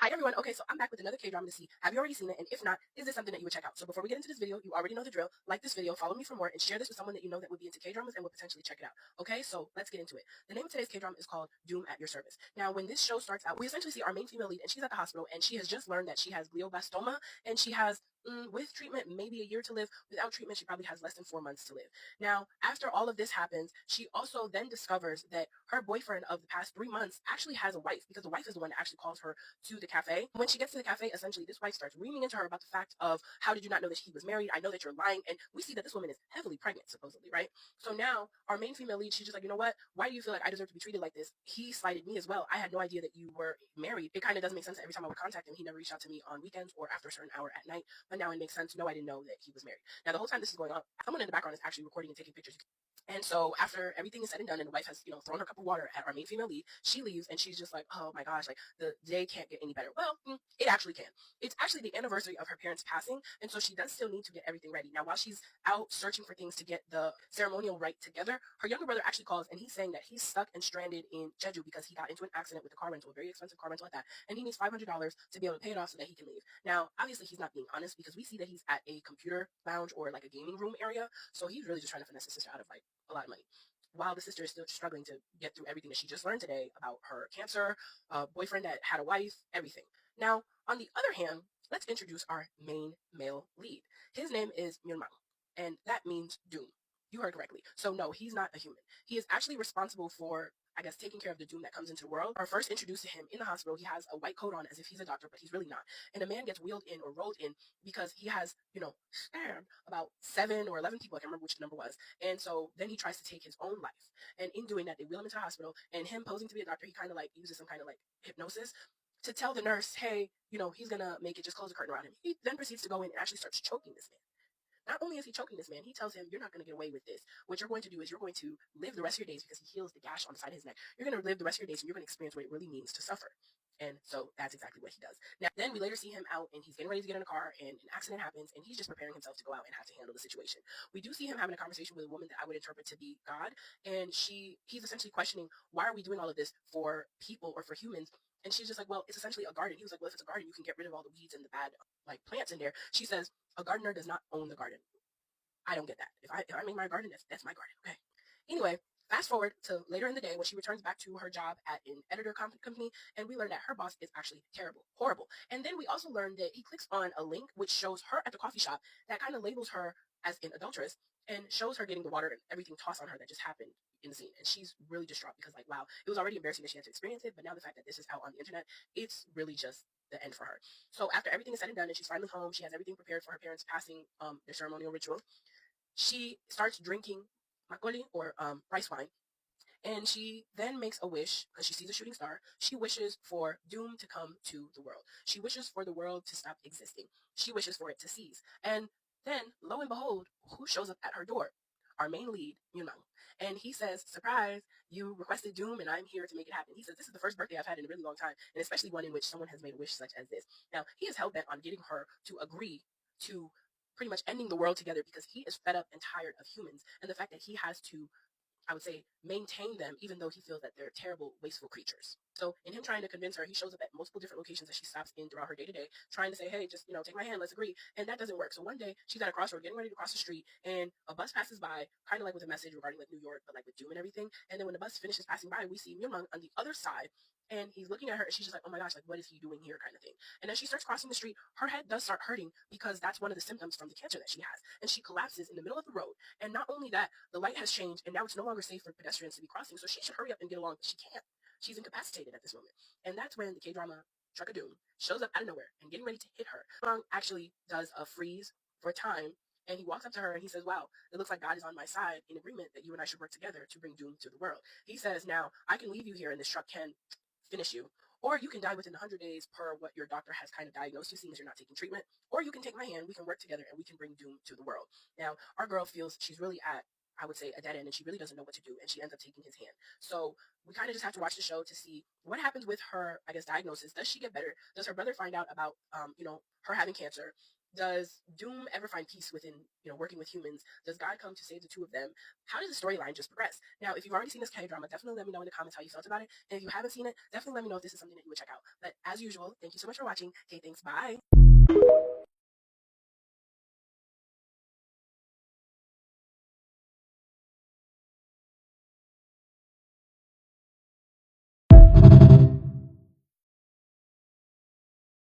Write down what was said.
Hi everyone. Okay, so I'm back with another K-drama to see, have you already seen it? And if not, is this something that you would check out? So before we get into this video, you already know the drill. Like this video, follow me for more, and share this with someone that you know that would be into K-dramas and would potentially check it out. Okay, so let's get into it. The name of today's K-drama is called Doom at Your Service. Now, when this show starts out, we essentially see our main female lead, and she's at the hospital, and she has just learned that she has glioblastoma, and she has with treatment, maybe a year to live. Without treatment, she probably has less than 4 months to live. Now, after all of this happens, she also then discovers that her boyfriend of the past 3 months actually has a wife, because the wife is the one that actually calls her to the cafe. When she gets to the cafe, essentially, this wife starts reaming into her about the fact of, how did you not know that he was married? I know that you're lying. And we see that this woman is heavily pregnant, supposedly, right? So now, our main female lead, she's just like, you know what? Why do you feel like I deserve to be treated like this? He slighted me as well. I had no idea that you were married. It kind of doesn't make sense that every time I would contact him, he never reached out to me on weekends or after a certain hour at night. But now it makes sense. No, I didn't know that he was married. Now, the whole time this is going on, someone in the background is actually recording and taking pictures. And so after everything is said and done, and the wife has, thrown her cup of water at our main female lead, she leaves, and she's just like, oh my gosh, like, the day can't get any better. Well, it actually can. It's actually the anniversary of her parents passing, and so she does still need to get everything ready. Now, while she's out searching for things to get the ceremonial rite together, her younger brother actually calls, and he's saying that he's stuck and stranded in Jeju because he got into an accident with a car rental, a very expensive car rental at that, and he needs $500 to be able to pay it off so that he can leave. Now, obviously, he's not being honest, because we see that he's at a computer lounge or like a gaming room area, so he's really just trying to finesse his sister out of like a lot of money, while the sister is still struggling to get through everything that she just learned today about her cancer, boyfriend that had a wife, everything. Now, on the other hand, let's introduce our main male lead. His name is Myunmang, and that means doom. You heard correctly. So no, he's not a human. He is actually responsible for, I guess, taking care of the doom that comes into the world. Our first introduced to him in the hospital, he has a white coat on as if he's a doctor, but he's really not. And a man gets wheeled in or rolled in because he has, stabbed about 7 or 11 people. I can't remember which the number was. And so then he tries to take his own life. And in doing that, they wheel him into the hospital, and him posing to be a doctor, he kind of like uses some kind of like hypnosis to tell the nurse, hey, he's gonna make it, just close the curtain around him. He then proceeds to go in and actually starts choking this man. Not only is he choking this man, he tells him, you're not going to get away with this. What you're going to do is you're going to live the rest of your days, because he heals the gash on the side of his neck. You're going to live the rest of your days, and you're going to experience what it really means to suffer. And so that's exactly what he does. Now, then we later see him out, and he's getting ready to get in a car, and an accident happens, and he's just preparing himself to go out and have to handle the situation. We do see him having a conversation with a woman that I would interpret to be God, and he's essentially questioning, why are we doing all of this for people or for humans? And she's just like, well, it's essentially a garden. He was like, well, if it's a garden, you can get rid of all the weeds and the bad like plants in there. She says, a gardener does not own the garden. I don't get that. If I make my garden, that's my garden. Okay. Anyway, fast forward to later in the day when she returns back to her job at an editor company, and we learn that her boss is actually terrible, horrible. And then we also learn that he clicks on a link which shows her at the coffee shop that kind of labels her as an adulteress and shows her getting the water and everything tossed on her that just happened in the scene. And she's really distraught because, like, wow, it was already embarrassing that she had to experience it, but now the fact that this is out on the internet, it's really just the end for her. So after everything is said and done, and she's finally home, she has everything prepared for her parents passing their ceremonial ritual. She starts drinking makgeolli, or rice wine, and she then makes a wish because she sees a shooting star. She wishes for doom to come to the world. She wishes for the world to stop existing. She wishes for it to cease. And then, lo and behold, who shows up at her door? Our main lead, Yunmang. And he says, surprise, you requested doom and I'm here to make it happen. He says, this is the first birthday I've had in a really long time, and especially one in which someone has made a wish such as this. Now, he is hell-bent on getting her to agree to pretty much ending the world together, because he is fed up and tired of humans and the fact that he has to, I would say, maintain them, even though he feels that they're terrible, wasteful creatures. So in him trying to convince her, he shows up at multiple different locations that she stops in throughout her day-to-day, trying to say, hey, just, take my hand, let's agree. And that doesn't work. So one day, she's at a crossroad, getting ready to cross the street, and a bus passes by, kind of like with a message regarding like New York, but like with doom and everything. And then when the bus finishes passing by, we see Myunmang on the other side, and he's looking at her, and she's just like, oh my gosh, like, what is he doing here, kind of thing. And as she starts crossing the street, her head does start hurting, because that's one of the symptoms from the cancer that she has. And she collapses in the middle of the road. And not only that, the light has changed, and now it's no longer safe for pedestrians to be crossing, so she should hurry up and get along, but she can't. She's incapacitated at this moment. And that's when the K-drama Truck of Doom shows up out of nowhere and getting ready to hit her. Song actually does a freeze for time, and he walks up to her and he says, wow, it looks like God is on my side in agreement that you and I should work together to bring doom to the world. He says, now, I can leave you here and this truck can finish you, or you can die within 100 days per what your doctor has kind of diagnosed you, seeing as you're not taking treatment, or you can take my hand, we can work together, and we can bring doom to the world. Now, our girl feels she's really at, I would say, a dead end, and she really doesn't know what to do, and she ends up taking his hand. So we kind of just have to watch the show to see what happens with her, I guess, diagnosis. Does she get better? Does her brother find out about, her having cancer? Does Doom ever find peace within, working with humans? Does God come to save the two of them? How does the storyline just progress? Now, if you've already seen this K-drama, definitely let me know in the comments how you felt about it. And if you haven't seen it, definitely let me know if this is something that you would check out. But as usual, thank you so much for watching. Okay, thanks. Bye.